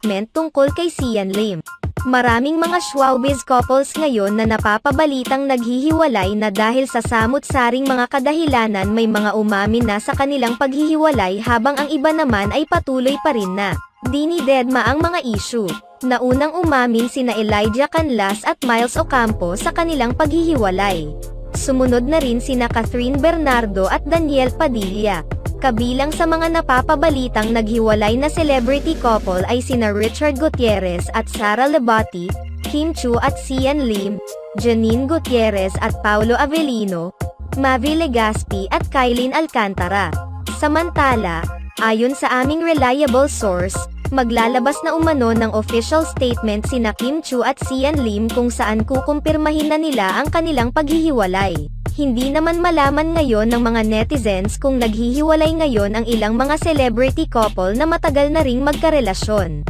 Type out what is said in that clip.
statement tungkol kay Sian Lim. Maraming mga showbiz couples ngayon na napapabalitang naghihiwalay na dahil sa samut-saring mga kadahilanan. May mga umamin na sa kanilang paghihiwalay habang ang iba naman ay patuloy pa rin na dinidedma ang mga issue. Naunang umamin sina Elijah Canlas at Miles Ocampo sa kanilang paghihiwalay. Sumunod na rin sina Catherine Bernardo at Daniel Padilla. Kabilang sa mga napapabalitang naghiwalay na celebrity couple ay sina Richard Gutierrez at Sara Lebati, Kim Chiu at Sian Lim, Janine Gutierrez at Paulo Avellino, Mavi Legaspi at Kylene Alcantara. Samantala, ayon sa aming reliable source, maglalabas na umano ng official statement sina Kim Chiu at Sian Lim kung saan kukumpirmahin na nila ang kanilang paghihiwalay. Hindi naman malaman ngayon ng mga netizens kung naghihiwalay ngayon ang ilang mga celebrity couple na matagal na ring magkarelasyon.